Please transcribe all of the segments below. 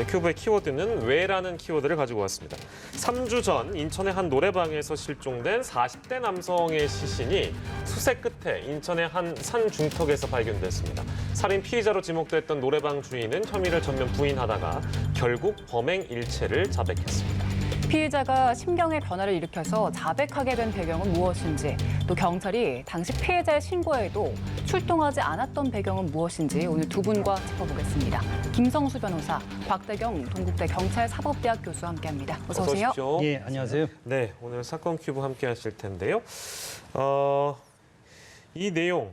오늘 큐브의 키워드는 왜라는 키워드를 가지고 왔습니다. 3주 전 인천의 한 노래방에서 실종된 40대 남성의 시신이 수색 끝에 인천의 한 산 중턱에서 발견됐습니다. 살인 피의자로 지목됐던 노래방 주인은 혐의를 전면 부인하다가 결국 범행 일체를 자백했습니다. 피의자가 심경의 변화를 일으켜서 자백하게 된 배경은 무엇인지, 또 경찰이 당시 피해자의 신고에도 출동하지 않았던 배경은 무엇인지 오늘 두 분과 짚어보겠습니다. 김성수 변호사, 곽대경 동국대 경찰사법대학 교수와 함께합니다. 어서 오세요. 오십시오. 예, 안녕하세요. 네, 오늘 사건 큐브 함께 하실 텐데요. 이 내용,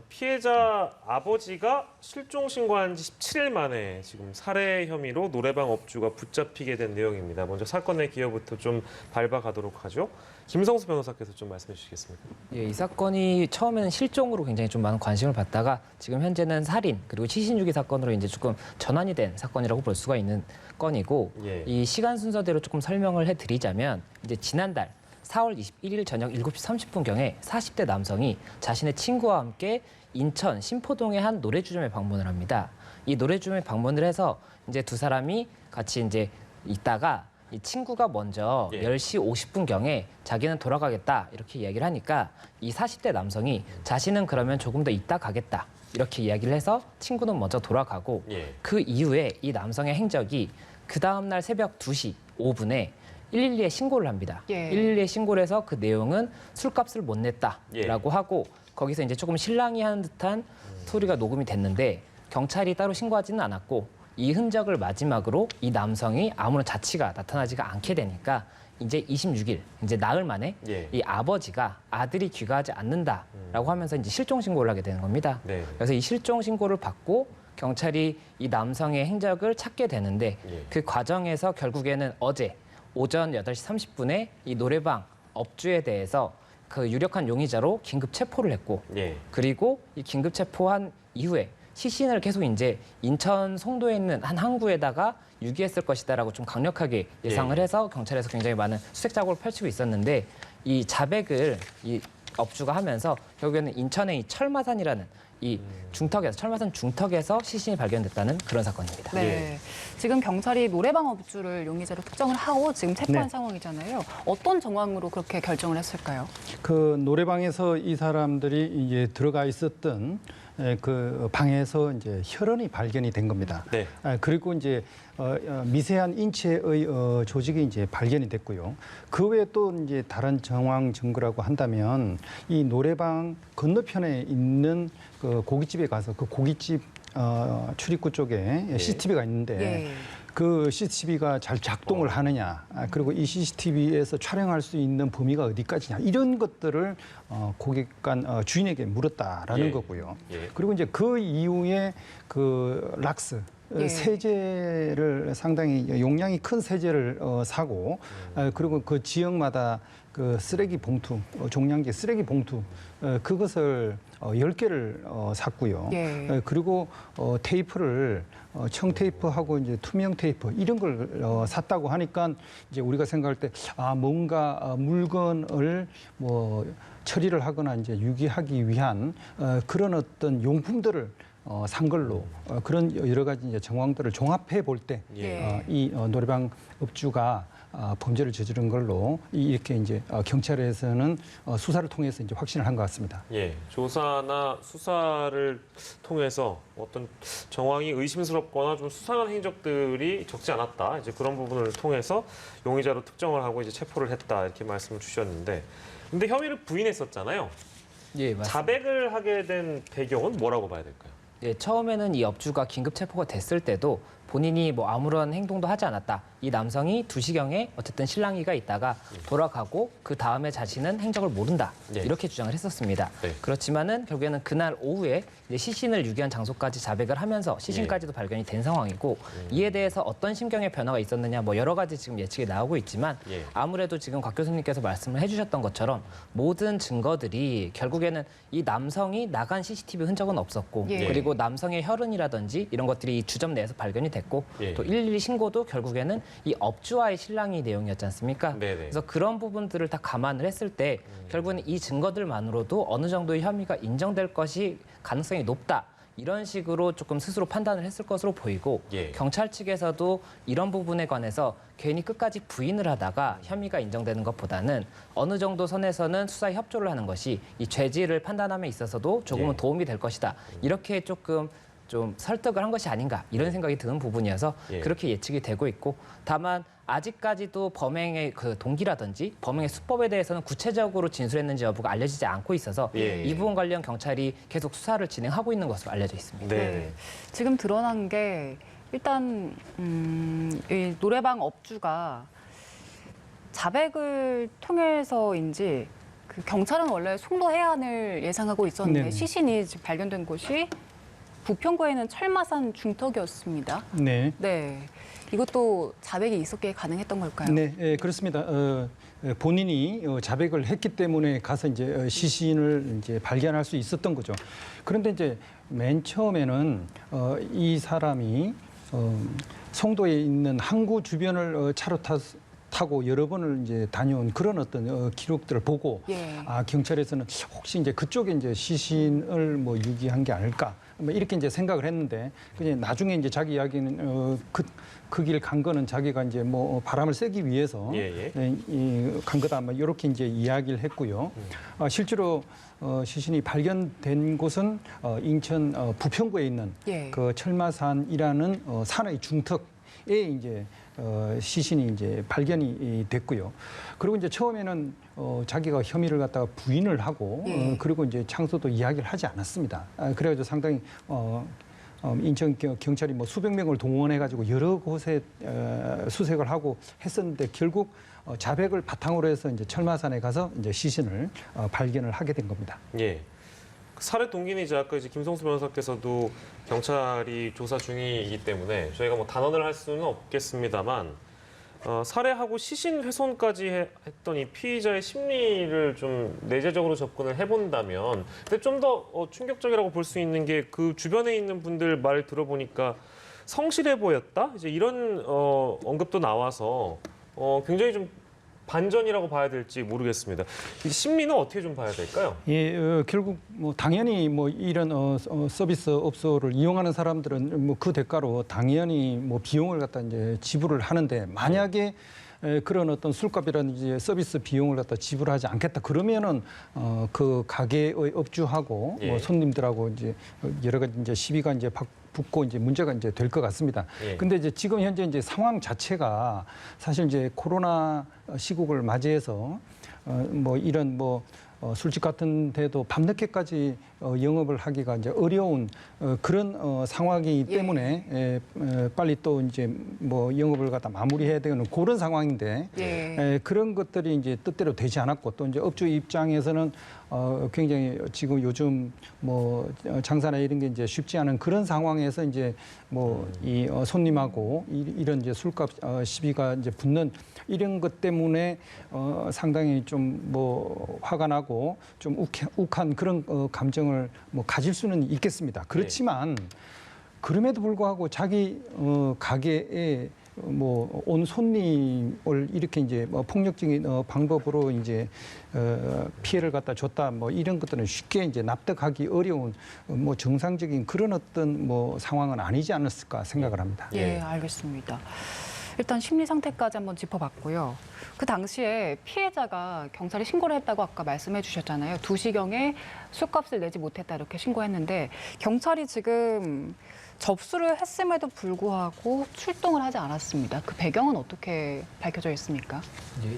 피해자 아버지가 실종 신고한 지 17일 만에 지금 살해 혐의로 노래방 업주가 붙잡히게 된 내용입니다. 먼저 사건의 기여부터 좀 밟아가도록 하죠. 김성수 변호사께서 좀 말씀해 주시겠습니까? 예, 이 사건이 처음에는 실종으로 굉장히 좀 많은 관심을 받다가 지금 현재는 살인 그리고 시신유기 사건으로 이제 조금 전환이 된 사건이라고 볼 수가 있는 건이고, 예. 이 시간 순서대로 조금 설명을 해드리자면 이제 지난달 4월 21일 저녁 7시 30분경에 40대 남성이 자신의 친구와 함께 인천 신포동의 한 노래주점에 방문을 합니다. 이 노래주점에 방문을 해서 이제 두 사람이 같이 이제 있다가 이 친구가 먼저 10시 50분경에 자기는 돌아가겠다 이렇게 이야기를 하니까 이 40대 남성이 자신은 그러면 조금 더 있다 가겠다 이렇게 이야기를 해서 친구는 먼저 돌아가고, 그 이후에 이 남성의 행적이 그 다음날 새벽 2시 5분에 112에 신고를 합니다. 112에 신고를 해서 그 내용은 술값을 못 냈다라고 하고, 거기서 이제 조금 실랑이 하는 듯한 소리가 녹음이 됐는데 경찰이 따로 신고하지는 않았고, 이 흔적을 마지막으로 이 남성이 아무런 자취가 나타나지가 않게 되니까 이제 26일, 이제 나흘 만에 이 아버지가 아들이 귀가하지 않는다라고 하면서 이제 실종 신고를 하게 되는 겁니다. 그래서 이 실종 신고를 받고 경찰이 이 남성의 행적을 찾게 되는데, 그 과정에서 결국에는 어제 오전 8시 30분에 이 노래방 업주에 대해서 그 유력한 용의자로 긴급 체포를 했고, 그리고 이 긴급 체포한 이후에 시신을 계속 이제 인천 송도에 있는 한 항구에다가 유기했을 것이다라고 좀 강력하게 예상을 해서 경찰에서 굉장히 많은 수색 작업을 펼치고 있었는데, 이 자백을 이 업주가 하면서 결국에는 인천의 이 철마산이라는 이 중턱에서, 철마산 중턱에서 시신이 발견됐다는 그런 사건입니다. 네, 지금 경찰이 노래방 업주를 용의자로 특정을 하고 지금 체포한 상황이잖아요. 어떤 정황으로 그렇게 결정을 했을까요? 그 노래방에서 이 사람들이 이제 들어가 있었던 그 방에서 이제 혈흔이 발견이 된 겁니다. 그리고 이제 미세한 인체의 조직이 이제 발견이 됐고요. 그 외에 또 이제 다른 정황 증거라고 한다면 이 노래방 건너편에 있는 그 고깃집에 가서 그 고깃집 출입구 쪽에 CCTV가 있는데 그 CCTV가 잘 작동을 하느냐, 그리고 이 CCTV에서 촬영할 수 있는 범위가 어디까지냐, 이런 것들을 고객간 주인에게 물었다라는 거고요. 그리고 이제 그 이후에 그 락스 세제를 상당히 용량이 큰 세제를 사고, 그리고 그 지역마다 그 쓰레기 봉투, 종량제 쓰레기 봉투, 그것을 10개를 샀고요. 그리고 테이프를 청테이프하고 이제 투명 테이프 이런 걸 샀다고 하니까 이제 우리가 생각할 때 뭔가 물건을 뭐 처리를 하거나 이제 유기하기 위한 그런 어떤 용품들을 산 걸로, 그런 여러 가지 이제 정황들을 종합해 볼 때 이 노래방 업주가 범죄를 저지른 걸로 이렇게 이제 경찰에서는 수사를 통해서 이제 확신을 한 것 같습니다. 조사나 수사를 통해서 어떤 정황이 의심스럽거나 좀 수상한 행적들이 적지 않았다. 이제 그런 부분을 통해서 용의자로 특정을 하고 이제 체포를 했다, 이렇게 말씀을 주셨는데, 근데 혐의를 부인했었잖아요. 맞습니다. 자백을 하게 된 배경은 뭐라고 봐야 될까요? 처음에는 이 업주가 긴급 체포가 됐을 때도 본인이 뭐 아무런 행동도 하지 않았다. 이 남성이 2시경에 어쨌든 실랑이가 있다가 돌아가고 그 다음에 자신은 행적을 모른다. 이렇게 주장을 했었습니다. 그렇지만은 결국에는 그날 오후에 이제 시신을 유기한 장소까지 자백을 하면서 시신까지도 발견이 된 상황이고, 이에 대해서 어떤 심경의 변화가 있었느냐 뭐 여러 가지 지금 예측이 나오고 있지만, 아무래도 지금 곽 교수님께서 말씀을 해주셨던 것처럼 모든 증거들이 결국에는 이 남성이 나간 CCTV 흔적은 없었고, 그리고 남성의 혈흔이라든지 이런 것들이 주점 내에서 발견이 됐고, 또 112 신고도 결국에는 이 업주와의 실랑이 내용이었지 않습니까? 그래서 그런 부분들을 다 감안을 했을 때 결국은 이 증거들만으로도 어느 정도의 혐의가 인정될 것이 가능성이 높다. 이런 식으로 조금 스스로 판단을 했을 것으로 보이고 예. 경찰 측에서도 이런 부분에 관해서 괜히 끝까지 부인을 하다가 혐의가 인정되는 것보다는 어느 정도 선에서는 수사에 협조를 하는 것이 이 죄질을 판단함에 있어서도 조금은 예. 도움이 될 것이다. 이렇게 조금 좀 설득을 한 것이 아닌가 이런 생각이 드는 부분이어서 예. 그렇게 예측이 되고 있고 다만 아직까지도 범행의 그 동기라든지 범행의 수법에 대해서는 구체적으로 진술했는지 여부가 알려지지 않고 있어서 예. 이 부분 관련 경찰이 계속 수사를 진행하고 있는 것으로 알려져 있습니다. 네. 지금 드러난 게 일단 이 노래방 업주가 자백을 통해서인지 그 경찰은 원래 송도 해안을 예상하고 있었는데 네네. 시신이 지금 발견된 곳이 부평구에 있는 철마산 중턱이었습니다. 네. 네, 이것도 자백이 있었기에 가능했던 걸까요? 네, 그렇습니다. 본인이 자백을 했기 때문에 가서 이제 시신을 이제 발견할 수 있었던 거죠. 그런데 이제 맨 처음에는 이 사람이 송도에 있는 항구 주변을 차로 타고 여러 번을 이제 다녀온 그런 어떤 기록들을 보고 예. 경찰에서는 혹시 이제 그쪽에 이제 시신을 뭐 유기한 게 아닐까 뭐 이렇게 이제 생각을 했는데 그냥 나중에 이제 자기 이야기는 그 길 간 거는 자기가 이제 뭐 바람을 쐬기 위해서 간 거다 뭐 이렇게 이제 이야기를 했고요. 실제로 시신이 발견된 곳은 인천 부평구에 있는 예. 그 철마산이라는 산의 중턱에 이제 시신이 이제 발견이 됐고요. 그리고 이제 처음에는 자기가 혐의를 갖다가 부인을 하고 그리고 이제 창소도 이야기를 하지 않았습니다. 그래가지고 상당히 인천 경찰이 뭐 수백 명을 동원해가지고 여러 곳에 수색을 하고 했었는데 결국 자백을 바탕으로 해서 이제 철마산에 가서 이제 시신을 발견을 하게 된 겁니다. 예. 살해 동기는 이제 아까 이제 김성수 변호사께서도 경찰이 조사 중이기 때문에 저희가 뭐 단언을 할 수는 없겠습니다만 살해하고 시신 훼손까지 했던 이 피의자의 심리를 좀 내재적으로 접근을 해본다면 근데 좀 더 충격적이라고 볼 수 있는 게 그 주변에 있는 분들 말을 들어보니까 성실해 보였다? 이제 이런 언급도 나와서 굉장히 좀 반전이라고 봐야 될지 모르겠습니다. 이 심리는 어떻게 좀 봐야 될까요? 예, 결국 뭐 당연히 뭐 이런 서비스 업소를 이용하는 사람들은 뭐 그 대가로 당연히 뭐 비용을 갖다 이제 지불을 하는데 만약에 그런 어떤 술값이라든지 서비스 비용을 갖다 지불하지 않겠다 그러면은 그 가게의 업주하고 뭐 손님들하고 이제 여러 가지 이제 시비가 이제 붙고 이제 문제가 이제 될 것 같습니다. 근데 이제 지금 현재 이제 상황 자체가 사실 이제 코로나 시국을 맞이해서 뭐 이런 뭐 술집 같은 데도 밤늦게까지 영업을 하기가 이제 어려운 그런 상황이기 때문에 빨리 또 이제 뭐 영업을 갖다 마무리해야 되는 그런 상황인데 그런 것들이 이제 뜻대로 되지 않았고 또 이제 업주 입장에서는 굉장히 지금 요즘 뭐 장사나 이런 게 이제 쉽지 않은 그런 상황에서 이제 뭐 이 손님하고 이런 이제 술값 시비가 이제 붙는 이런 것 때문에 상당히 좀 뭐 화가 나고 좀 욱한 그런 감정을 뭐 가질 수는 있겠습니다. 그렇지만 그럼에도 불구하고 자기 가게에 뭐 온 손님을 이렇게 이제 뭐 폭력적인 방법으로 이제 피해를 갖다 줬다 뭐 이런 것들은 쉽게 이제 납득하기 어려운 뭐 정상적인 그런 어떤 뭐 상황은 아니지 않았을까 생각을 합니다. 예, 알겠습니다. 일단 심리 상태까지 한번 짚어봤고요. 그 당시에 피해자가 경찰에 신고를 했다고 아까 말씀해 주셨잖아요. 2시경에 술값을 내지 못했다 이렇게 신고했는데 경찰이 지금 접수를 했음에도 불구하고 출동을 하지 않았습니다. 그 배경은 어떻게 밝혀져 있습니까?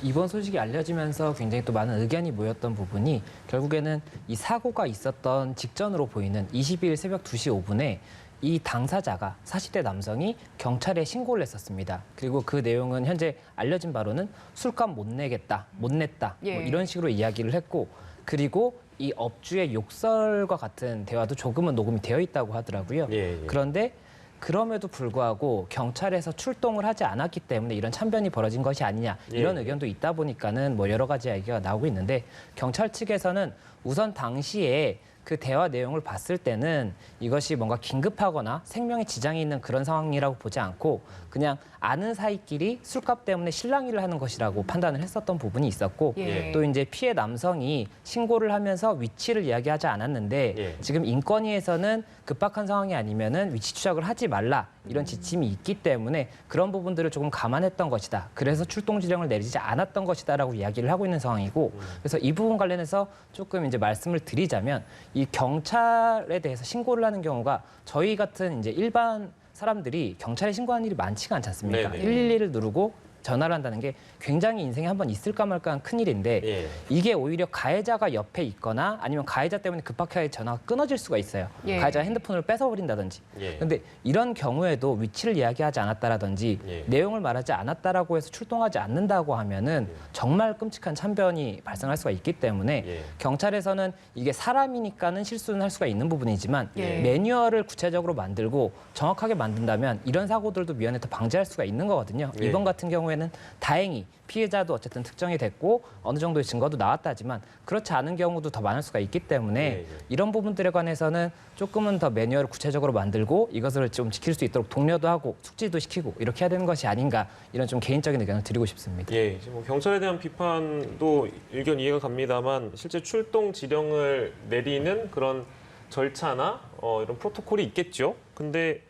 이번 소식이 알려지면서 굉장히 또 많은 의견이 모였던 부분이 결국에는 이 사고가 있었던 직전으로 보이는 22일 새벽 2시 5분에 이 당사자가 40대 남성이 경찰에 신고를 했었습니다. 그리고 그 내용은 현재 알려진 바로는 술값 못 내겠다, 못 냈다 뭐 이런 식으로 이야기를 했고 그리고 이 업주의 욕설과 같은 대화도 조금은 녹음이 되어 있다고 하더라고요. 그런데 그럼에도 불구하고 경찰에서 출동을 하지 않았기 때문에 이런 참변이 벌어진 것이 아니냐 이런 의견도 있다 보니까는 뭐 여러 가지 얘기가 나오고 있는데 경찰 측에서는 우선 당시에 그 대화 내용을 봤을 때는 이것이 뭔가 긴급하거나 생명에 지장이 있는 그런 상황이라고 보지 않고 그냥 아는 사이끼리 술값 때문에 실랑이를 하는 것이라고 판단을 했었던 부분이 있었고 예. 또 이제 피해 남성이 신고를 하면서 위치를 이야기하지 않았는데 예. 지금 인권위에서는 급박한 상황이 아니면은 위치 추적을 하지 말라 이런 지침이 있기 때문에 그런 부분들을 조금 감안했던 것이다. 그래서 출동 지령을 내리지 않았던 것이다라고 이야기를 하고 있는 상황이고 그래서 이 부분 관련해서 조금 이제 말씀을 드리자면 이 경찰에 대해서 신고를 하는 경우가 저희 같은 이제 일반 사람들이 경찰에 신고하는 일이 많지가 않지 않습니까? 네네. 112를 누르고 전화를 한다는 게 굉장히 인생에 한 번 있을까 말까한 큰일인데 예. 이게 오히려 가해자가 옆에 있거나 아니면 가해자 때문에 급박하게 전화가 끊어질 수가 있어요. 예. 가해자가 핸드폰을 뺏어버린다든지. 예. 그런데 이런 경우에도 위치를 이야기하지 않았다라든지 예. 내용을 말하지 않았다라고 해서 출동하지 않는다고 하면은 정말 끔찍한 참변이 발생할 수가 있기 때문에 예. 경찰에서는 이게 사람이니까는 실수는 할 수가 있는 부분이지만 예. 매뉴얼을 구체적으로 만들고 정확하게 만든다면 이런 사고들도 미연에 방지할 수가 있는 거거든요. 예. 이번 같은 경우에는 다행히 피해자도 어쨌든 특정이 됐고 어느 정도의 증거도 나왔다지만 그렇지 않은 경우도 더 많을 수가 있기 때문에 예, 예. 이런 부분들에 관해서는 조금은 더 매뉴얼을 구체적으로 만들고 이것을 좀 지킬 수 있도록 독려도 하고 숙지도 시키고 이렇게 해야 되는 것이 아닌가 이런 좀 개인적인 의견을 드리고 싶습니다. 예, 이제 뭐 경찰에 대한 비판도 의견 이해가 갑니다만 실제 출동 지령을 내리는 그런 절차나 이런 프로토콜이 있겠죠. 근데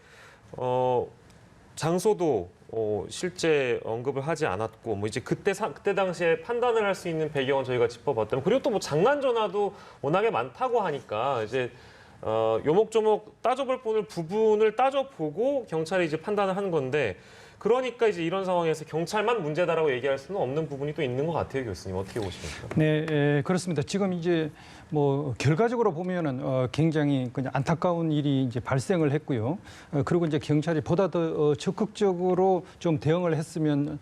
장소도 실제 언급을 하지 않았고 뭐 이제 그때 당시에 판단을 할 수 있는 배경은 저희가 짚어봤다면 그리고 또 뭐 장난 전화도 워낙에 많다고 하니까 이제 요목조목 따져볼 부분을 따져보고 경찰이 이제 판단을 하는 건데 그러니까 이제 이런 상황에서 경찰만 문제다라고 얘기할 수는 없는 부분이 또 있는 것 같아요, 교수님. 어떻게 보십니까? 네, 그렇습니다. 지금 이제 뭐 결과적으로 보면은 굉장히 그냥 안타까운 일이 이제 발생을 했고요. 그리고 이제 경찰이 보다 더 적극적으로 좀 대응을 했으면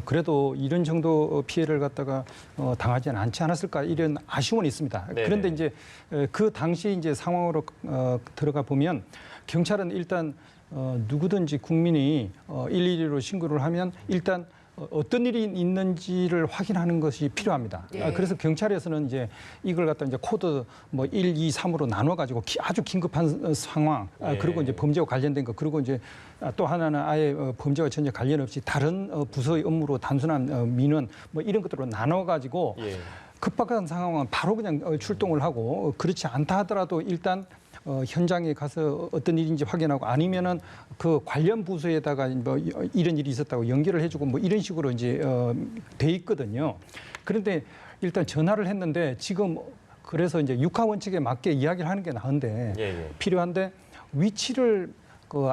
그래도 이런 정도 피해를 갖다가 당하지는 않지 않았을까 이런 아쉬움은 있습니다. 네네. 그런데 이제 그 당시 이제 상황으로 들어가 보면 경찰은 일단 누구든지 국민이 112로 신고를 하면 일단 어떤 일이 있는지를 확인하는 것이 필요합니다. 예. 그래서 경찰에서는 이제 이걸 갖다 이제 코드 뭐 1, 2, 3으로 나눠 가지고 아주 긴급한 상황 예. 그리고 이제 범죄와 관련된 거 그리고 이제 또 하나는 아예 범죄와 전혀 관련 없이 다른 부서의 업무로 단순한 민원 뭐 이런 것들로 나눠 가지고 예. 급박한 상황은 바로 그냥 출동을 하고 그렇지 않다 하더라도 일단 현장에 가서 어떤 일인지 확인하고 아니면은 그 관련 부서에다가 뭐 이런 일이 있었다고 연결을 해주고 뭐 이런 식으로 이제 돼 있거든요. 그런데 일단 전화를 했는데 지금 그래서 이제 육하 원칙에 맞게 이야기를 하는 게 나은데 예. 필요한데 위치를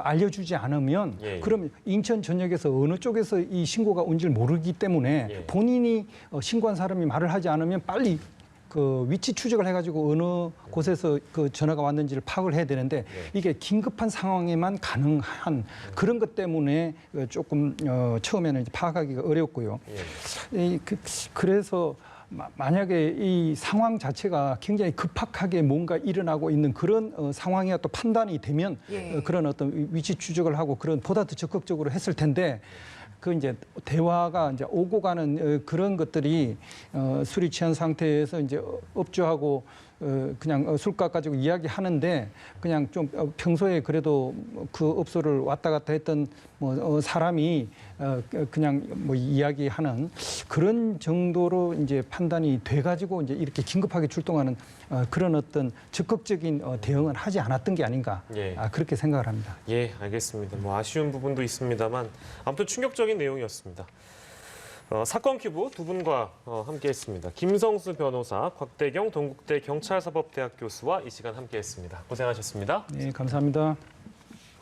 알려주지 않으면 예. 그럼 인천 전역에서 어느 쪽에서 이 신고가 온지를 모르기 때문에 예. 본인이 신고한 사람이 말을 하지 않으면 빨리 그 위치 추적을 해가지고 어느 곳에서 그 전화가 왔는지를 파악을 해야 되는데 이게 긴급한 상황에만 가능한 그런 것 때문에 조금 처음에는 이제 파악하기가 어렵고요. 예. 그래서 만약에 이 상황 자체가 굉장히 급박하게 뭔가 일어나고 있는 그런 상황이야 또 판단이 되면 예. 그런 어떤 위치 추적을 하고 그런 보다 더 적극적으로 했을 텐데 그 이제 대화가 이제 오고 가는 그런 것들이 술이 취한 상태에서 이제 업주하고 그냥 술값 가지고 이야기하는데 그냥 좀 평소에 그래도 그 업소를 왔다 갔다 했던 뭐 사람이 그냥 뭐 이야기하는 그런 정도로 이제 판단이 돼가지고 이제 이렇게 긴급하게 출동하는 그런 어떤 적극적인 대응을 하지 않았던 게 아닌가 예. 그렇게 생각을 합니다. 예, 알겠습니다. 뭐 아쉬운 부분도 있습니다만 아무튼 충격적인 내용이었습니다. 사건 큐브 두 분과 함께했습니다. 김성수 변호사, 곽대경 동국대 경찰사법대학 교수와 이 시간 함께했습니다. 고생하셨습니다. 네, 감사합니다.